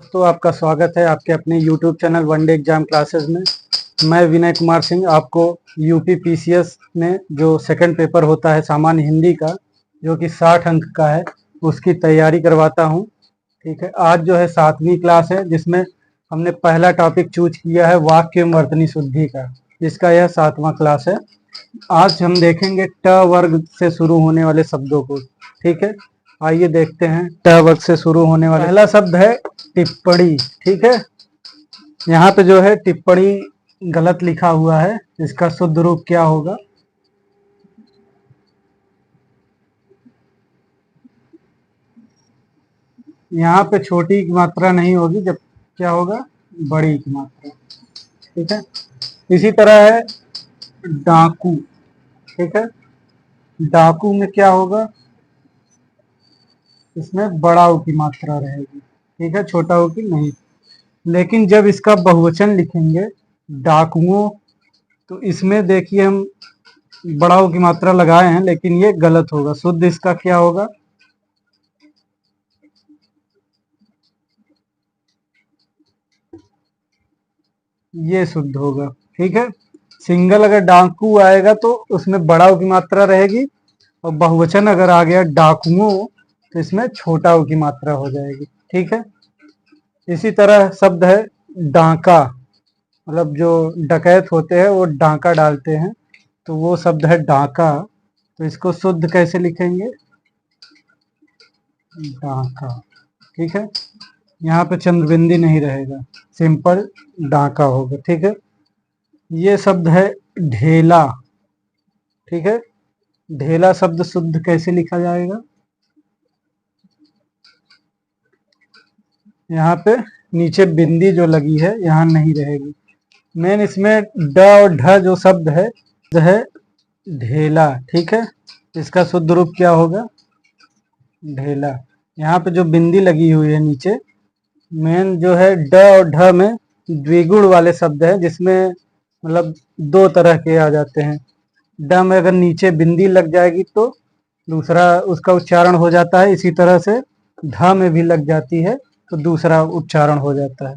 दोस्तों, आपका स्वागत है आपके अपने YouTube channel one day exam classes में। मैं विनय कुमार सिंह आपको यूपी पीसीएस में जो सेकंड पेपर होता है सामान्य हिंदी का, जो कि 60 अंक का है, उसकी तैयारी करवाता हूं। ठीक है, आज जो है 7वीं क्लास है, जिसमें हमने पहला टॉपिक चूज किया है वाक्य एवं वर्तनी शुद्धि का, जिसका यह 7वां क्लास है। आज हम देखेंगे ट वर्ग से शुरू होने वाले शब्दों को। ठीक है, आइए देखते हैं ट वर्ग से शुरू होने वाला पहला शब्द है टिप्पणी। ठीक है, यहाँ पे जो है टिप्पणी गलत लिखा हुआ है, इसका शुद्ध रूप क्या होगा? यहाँ पे छोटी की मात्रा नहीं होगी, जब क्या होगा? बड़ी की मात्रा। ठीक है, इसी तरह है डाकू। ठीक है, डाकू में क्या होगा? इसमें बड़ा ऊ की मात्रा रहेगी। ठीक है, छोटा ऊ की नहीं। लेकिन जब इसका बहुवचन लिखेंगे डाकुओं, तो इसमें देखिए हम बड़ा ऊ की मात्रा लगाए हैं, लेकिन ये गलत होगा। शुद्ध इसका क्या होगा? ये शुद्ध होगा। ठीक है, सिंगल अगर डाकू आएगा तो उसमें बड़ा ऊ की मात्रा रहेगी, और बहुवचन अगर आ गया डाकुओं तो इसमें छोटा ऊ की मात्रा हो जाएगी। ठीक है, इसी तरह शब्द है डांका। मतलब जो डकैत होते हैं वो डांका डालते हैं, तो वो शब्द है डांका। तो इसको शुद्ध कैसे लिखेंगे? डांका। ठीक है, यहाँ पे चंद्रबिंदी नहीं रहेगा, सिंपल डांका होगा। ठीक है, ये शब्द है ढेला। ठीक है, ढेला शब्द शुद्ध कैसे लिखा जाएगा? यहाँ पे नीचे बिंदी जो लगी है यहाँ नहीं रहेगी। मेन इसमें ड और ढ जो शब्द है ढेला। ठीक है, इसका शुद्ध रूप क्या होगा? ढेला। यहाँ पे जो बिंदी लगी हुई है नीचे, मेन जो है ड और ढ में द्विगुण वाले शब्द है, जिसमें मतलब दो तरह के आ जाते हैं। ड में अगर नीचे बिंदी लग जाएगी तो दूसरा उसका उच्चारण हो जाता है, इसी तरह से ध में भी लग जाती है तो दूसरा उच्चारण हो जाता है।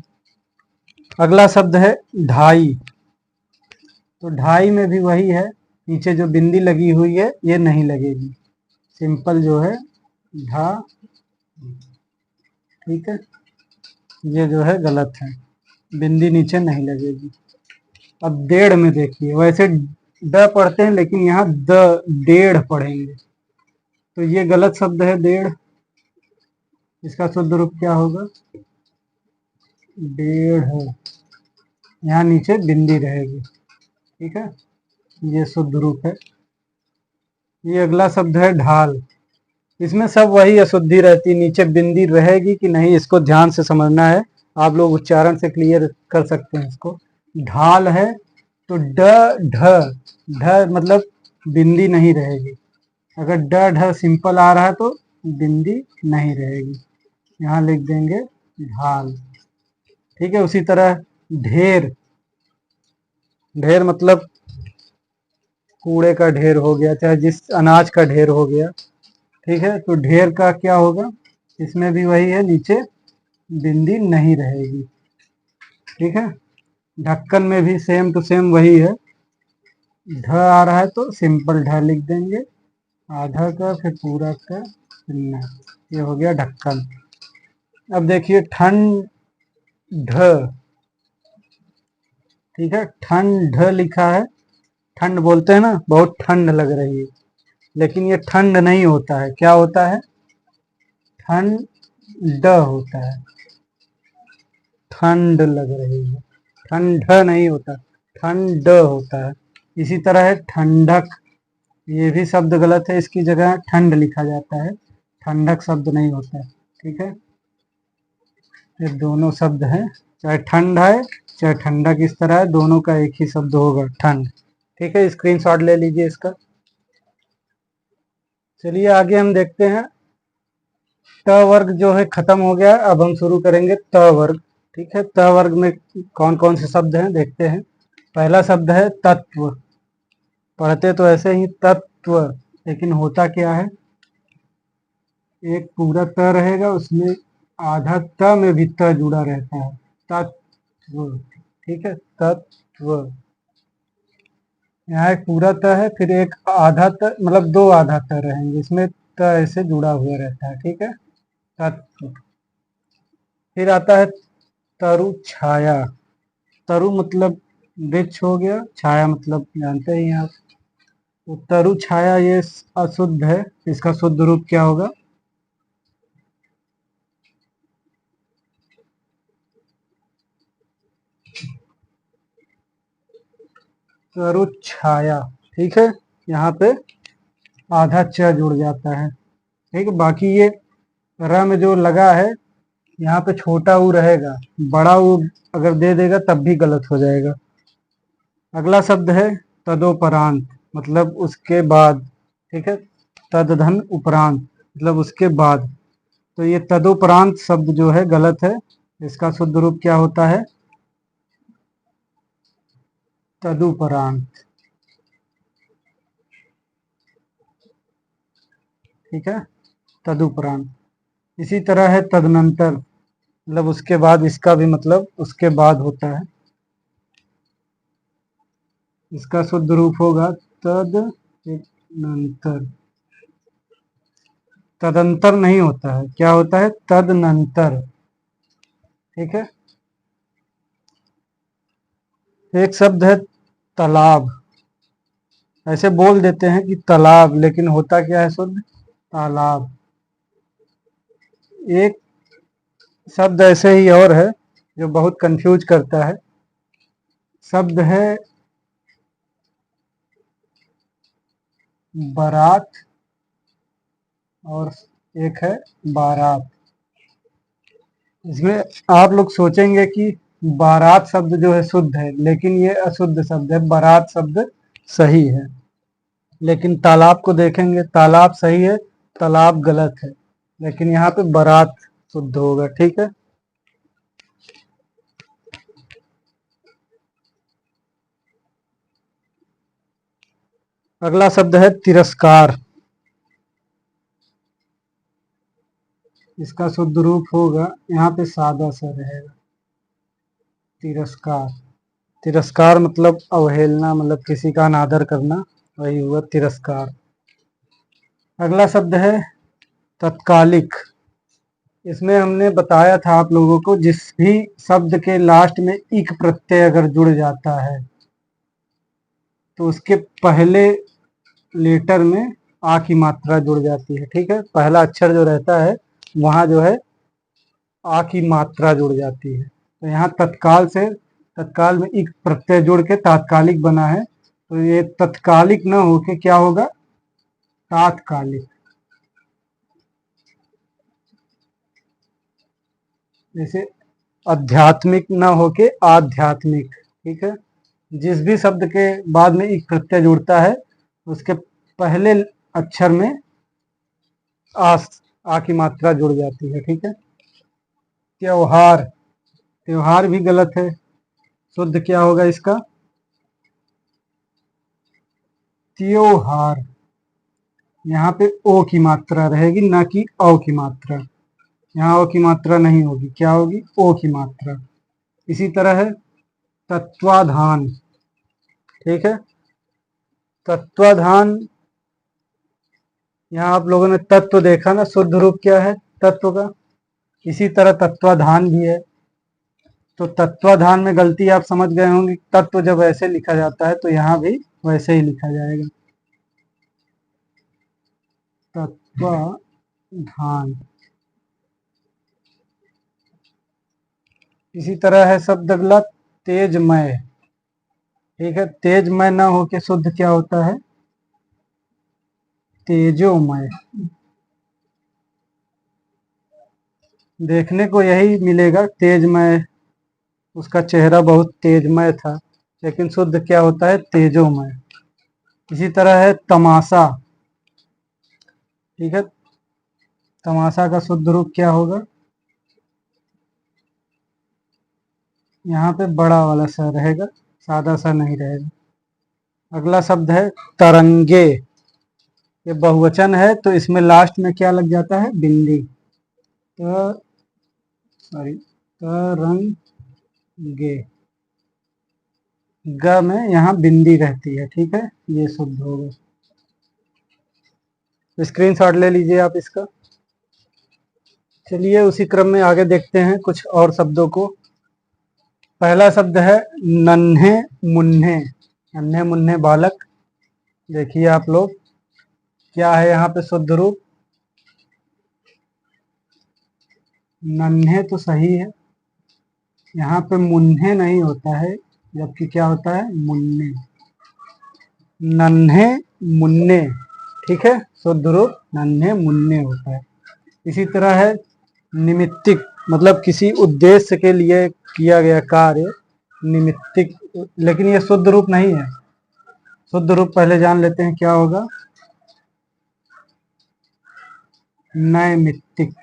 अगला शब्द है ढाई। तो ढाई में भी वही है, नीचे जो बिंदी लगी हुई है ये नहीं लगेगी, सिंपल जो है ढा। ठीक है, ये जो है गलत है, बिंदी नीचे नहीं लगेगी। अब डेढ़ में देखिए, वैसे ड पढ़ते हैं लेकिन यहाँ द डेढ़ पढ़ेंगे, तो ये गलत शब्द है डेढ़। इसका शुद्ध रूप क्या होगा? डेढ़। यहाँ नीचे बिंदी रहेगी। ठीक है, ये शुद्ध रूप है। ये अगला शब्द है ढाल। इसमें सब वही अशुद्धि रहती, नीचे बिंदी रहेगी कि नहीं इसको ध्यान से समझना है। आप लोग उच्चारण से क्लियर कर सकते हैं इसको। ढाल है तो ड ढ, ढ मतलब बिंदी नहीं रहेगी। अगर ड ढ सिंपल आ रहा है तो बिंदी नहीं रहेगी, यहाँ लिख देंगे ढाल। ठीक है, उसी तरह ढेर। ढेर मतलब कूड़े का ढेर हो गया, चाहे जिस अनाज का ढेर हो गया। ठीक है, तो ढेर का क्या होगा? इसमें भी वही है, नीचे बिंदी नहीं रहेगी। ठीक है, ढक्कन में भी सेम टू सेम वही है, ढ आ रहा है तो सिंपल ढ लिख देंगे, आधा का फिर पूरा का न, ये हो गया ढक्कन। अब देखिए ठंड। ठीक है, ठंड लिखा है, ठंड बोलते हैं ना, बहुत ठंड लग रही है, लेकिन ये ठंड नहीं होता है, क्या होता है? ठंड होता है। ठंड लग रही है, ठंड नहीं होता, ठंड होता है। इसी तरह है ठंडक। ये भी शब्द गलत है, इसकी जगह ठंड लिखा जाता है, ठंडक शब्द नहीं होता है। ठीक है, ये दोनों शब्द हैं, चाहे ठंड है चाहे ठंडक, इस तरह है, दोनों का एक ही शब्द होगा, ठंड। ठीक है, स्क्रीनशॉट ले लीजिए इसका। चलिए आगे हम देखते हैं। ट वर्ग जो है खत्म हो गया, अब हम शुरू करेंगे त वर्ग। ठीक है, त वर्ग में कौन कौन से शब्द हैं देखते हैं। पहला शब्द है तत्व। पढ़ते तो ऐसे ही तत्व, लेकिन होता क्या है? एक पूरा त रहेगा, उसमें आधा त में भी त जुड़ा रहता है, तत्व। ठीक है, तत्व। यहाँ एक पूरा त है, फिर एक आधा त, मतलब दो आधा त रहेंगे, इसमें त ऐसे जुड़ा हुआ रहता है। ठीक है, तत्व। फिर आता है तरु छाया। तरु मतलब वृक्ष हो गया, छाया मतलब जानते ही हैं आप। तो तरु छाया ये अशुद्ध है, इसका शुद्ध रूप क्या होगा? तरु छाया। ठीक है, यहाँ पे आधा च जुड़ जाता है। ठीक है, बाकी ये र में जो लगा है, यहाँ पे छोटा ऊ रहेगा, बड़ा ऊ अगर दे देगा तब भी गलत हो जाएगा। अगला शब्द है तदोपरांत, मतलब उसके बाद। ठीक है, तदधन उपरांत मतलब उसके बाद। तो ये तदोपरांत शब्द जो है गलत है, इसका शुद्ध रूप क्या होता है? तदुपरांत। ठीक है, तदुपरांत। इसी तरह है तदनंतर, मतलब उसके बाद, इसका भी मतलब उसके बाद होता है। इसका शुद्ध रूप होगा तद नंतर। तदंतर नहीं होता है, क्या होता है? तदनंतर। ठीक है, एक शब्द है तालाब। ऐसे बोल देते हैं कि तालाब, लेकिन होता क्या है शुद्ध? तालाब। एक शब्द ऐसे ही और है जो बहुत कंफ्यूज करता है। शब्द है बारात, और एक है बारात। इसमें आप लोग सोचेंगे कि बारात शब्द जो है शुद्ध है, लेकिन ये अशुद्ध शब्द है। बारात शब्द सही है, लेकिन तालाब को देखेंगे, तालाब सही है, तालाब गलत है, लेकिन यहाँ पे बारात शुद्ध होगा। ठीक है, अगला शब्द है तिरस्कार। इसका शुद्ध रूप होगा, यहाँ पे सादा सा रहेगा, तिरस्कार। तिरस्कार मतलब अवहेलना, मतलब किसी का अनादर करना, वही हुआ तिरस्कार। अगला शब्द है तत्कालिक। इसमें हमने बताया था आप लोगों को, जिस भी शब्द के लास्ट में इक प्रत्यय अगर जुड़ जाता है, तो उसके पहले लेटर में आ की मात्रा जुड़ जाती है। ठीक है, पहला अक्षर जो रहता है वहां जो है आ की मात्रा जुड़ जाती है। तो यहाँ तत्काल से, तत्काल में इक प्रत्यय जुड़ के तात्कालिक बना है, तो ये तत्कालिक न होके क्या होगा? तात्कालिक। जैसे आध्यात्मिक न होके आध्यात्मिक। ठीक है, जिस भी शब्द के बाद में एक प्रत्यय जुड़ता है, उसके पहले अक्षर में आ आ की मात्रा जुड़ जाती है। ठीक है, त्योहार। त्योहार भी गलत है, शुद्ध क्या होगा इसका? त्योहार। यहाँ पे ओ की मात्रा रहेगी, ना कि औ की मात्रा। यहाँ ओ की मात्रा नहीं होगी, क्या होगी? ओ की मात्रा। इसी तरह है तत्वाधान। ठीक है, तत्वाधान। यहाँ आप लोगों ने तत्व देखा ना, शुद्ध रूप क्या है तत्व का? इसी तरह तत्वाधान भी है। तो तत्वाधान में गलती आप समझ गए होंगे, तत्व जब ऐसे लिखा जाता है तो यहाँ भी वैसे ही लिखा जाएगा, तत्वाधान। इसी तरह है शब्द अगला तेजमय। ठीक है, तेजमय ना होके शुद्ध क्या होता है? तेजोमय। देखने को यही मिलेगा तेजमय, उसका चेहरा बहुत तेजमय था, लेकिन शुद्ध क्या होता है? तेजोमय। इसी तरह है तमाशा। ठीक है, तमाशा का शुद्ध रूप क्या होगा? यहाँ पे बड़ा वाला सा रहेगा, सादा सा नहीं रहेगा। अगला शब्द है तरंगे। ये बहुवचन है, तो इसमें लास्ट में क्या लग जाता है? बिंदी। तरंगे। सॉरी, तरंगे, ग में यहाँ बिंदी रहती है, ठीक है, ये शुद्ध होगा। स्क्रीनशॉट ले लीजिए आप इसका। चलिए उसी क्रम में आगे देखते हैं कुछ और शब्दों को। पहला शब्द है नन्हे मुन्ने। नन्हे मुन्ने बालक, देखिए आप लोग क्या है यहाँ पे शुद्ध रूप। नन्हे तो सही है, यहाँ पे मुन्ने नहीं होता है, जबकि क्या होता है, मुन्ने। नन्हे मुन्ने, ठीक है, शुद्ध रूप नन्हे मुन्ने होता है। इसी तरह है निमित्तिक, मतलब किसी उद्देश्य के लिए किया गया कार्य, निमित्तिक, लेकिन ये शुद्ध रूप नहीं है। शुद्ध रूप पहले जान लेते हैं क्या होगा। नैमित्तिक,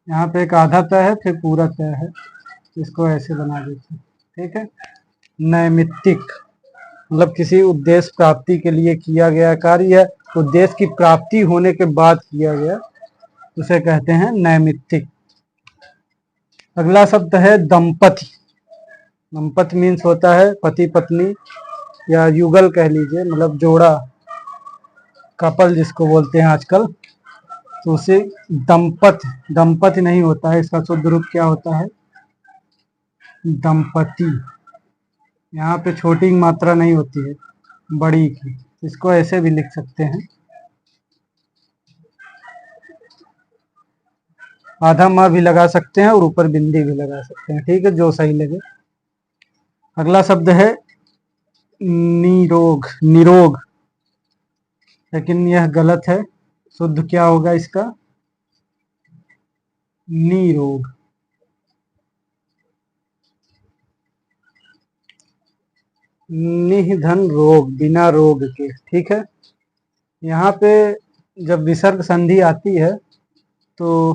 यहाँ पे एक आधा तय है फिर पूरा तय है, इसको ऐसे बना देते हैं, ठीक है। नैमित्तिक मतलब किसी उद्देश्य प्राप्ति के लिए किया गया कार्य या उद्देश्य की प्राप्ति होने के बाद किया गया, उसे कहते हैं नैमित्तिक। अगला शब्द है दंपति। दंपति मीन्स होता है पति पत्नी या युगल कह लीजिए, मतलब जोड़ा, कपल जिसको बोलते हैं आजकल, तो उसे दंपति, दंपति नहीं होता है, इसका शुद्ध रूप क्या होता है, दंपति। यहाँ पे छोटी मात्रा नहीं होती है, बड़ी की, इसको ऐसे भी लिख सकते हैं, आधा माँ भी लगा सकते हैं और ऊपर बिंदी भी लगा सकते हैं, ठीक है, जो सही लगे। अगला शब्द है निरोग। निरोग, लेकिन यह गलत है, शुद्ध क्या होगा इसका, निरोग। निधन रोग, बिना रोग के, ठीक है। यहाँ पे जब विसर्ग संधि आती है तो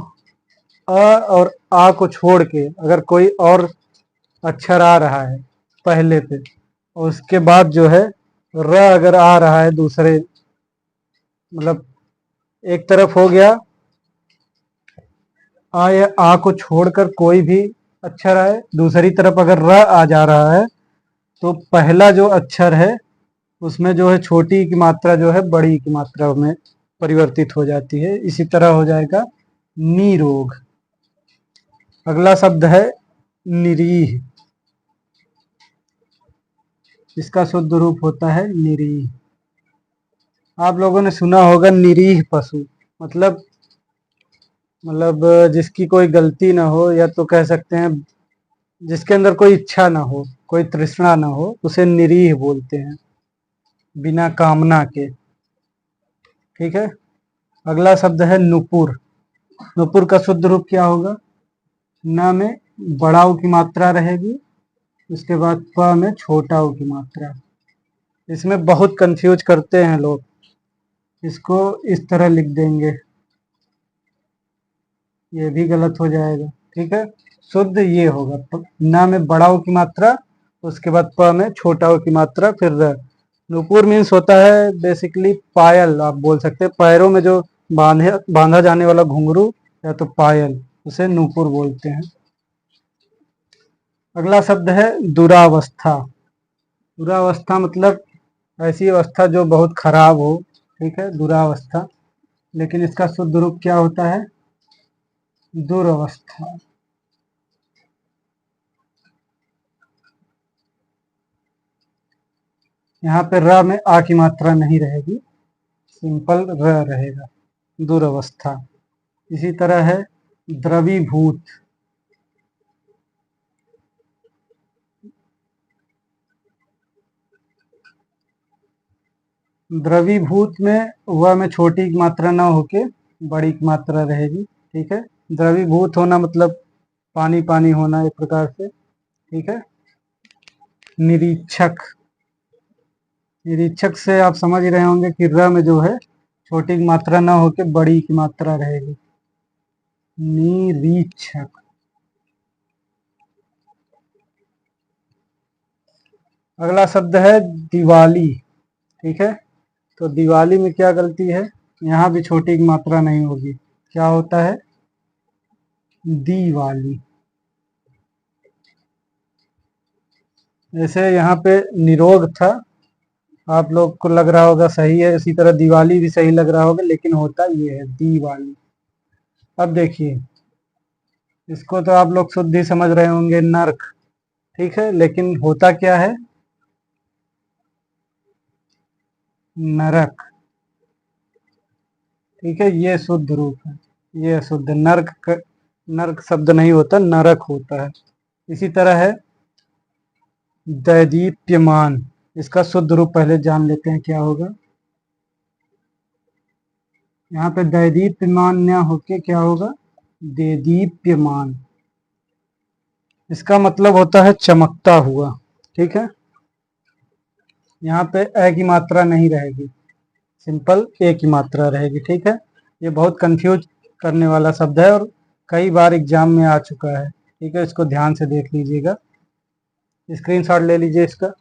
अ और आ को छोड़ के अगर कोई और अक्षर आ रहा है पहले पे और उसके बाद जो है र अगर आ रहा है दूसरे, मतलब एक तरफ हो गया आ या आ को छोड़कर कोई भी अक्षर आए, दूसरी तरफ अगर र आ जा रहा है तो पहला जो अक्षर है उसमें जो है छोटी की मात्रा जो है बड़ी की मात्रा में परिवर्तित हो जाती है, इसी तरह हो जाएगा निरोग। अगला शब्द है निरीह। इसका शुद्ध रूप होता है निरीह। आप लोगों ने सुना होगा निरीह पशु, मतलब जिसकी कोई गलती ना हो, या तो कह सकते हैं जिसके अंदर कोई इच्छा ना हो, कोई तृष्णा ना हो, उसे निरीह बोलते हैं, बिना कामना के, ठीक है। अगला शब्द है नुपुर। नुपुर का शुद्ध रूप क्या होगा, न में बड़ा ऊ की मात्रा रहेगी, उसके बाद प में छोटा ऊ की मात्रा। इसमें बहुत कंफ्यूज करते हैं लोग, इसको इस तरह लिख देंगे, ये भी गलत हो जाएगा, ठीक है। शुद्ध ये होगा न में बड़ा ऊ की मात्रा, उसके बाद प में छोटा ऊ की मात्रा, फिर र। नुपुर मीन्स होता है बेसिकली पायल, आप बोल सकते हैं पैरों में जो बांधा जाने वाला घुंघरू या तो पायल, उसे नुपुर बोलते हैं। अगला शब्द है दुरावस्था। दुरावस्था मतलब ऐसी अवस्था जो बहुत खराब हो, ठीक है, दुरावस्था, लेकिन इसका शुद्ध रूप क्या होता है, दुरावस्था। यहाँ पे र में आ की मात्रा नहीं रहेगी, सिंपल र रहेगा, दुरावस्था। इसी तरह है द्रवीभूत। द्रवीभूत में वह में छोटी की मात्रा ना होके बड़ी की मात्रा रहेगी, ठीक है। द्रवीभूत होना मतलब पानी पानी होना एक प्रकार से, ठीक है। निरीक्षक। निरीक्षक से आप समझ रहे होंगे कि र में जो है छोटी की मात्रा ना होके बड़ी की मात्रा रहेगी, निरीक्षक। अगला शब्द है दिवाली, ठीक है। तो दिवाली में क्या गलती है, यहाँ भी छोटी की मात्रा नहीं होगी, क्या होता है? दिवाली। जैसे यहाँ पे निरोग था, आप लोग को लग रहा होगा सही है, इसी तरह दिवाली भी सही लग रहा होगा, लेकिन होता ये है दिवाली। अब देखिए, इसको तो आप लोग शुद्ध ही समझ रहे होंगे, नर्क। ठीक है, लेकिन होता क्या है? नरक। ठीक है, ये शुद्ध रूप है, ये शुद्ध नर्क शब्द नहीं होता, नरक होता है। इसी तरह है दैदीप्यमान। इसका शुद्ध रूप पहले जान लेते हैं क्या होगा। यहाँ पे दैदीप्यमान न होके क्या होगा? देदीप्यमान। इसका मतलब होता है चमकता हुआ। ठीक है, यहाँ पे अ की मात्रा नहीं रहेगी, सिंपल ए की मात्रा रहेगी। ठीक है, ये बहुत कंफ्यूज करने वाला शब्द है और कई बार एग्जाम में आ चुका है। ठीक है, इसको ध्यान से देख लीजिएगा, स्क्रीनशॉट ले लीजिए इसका।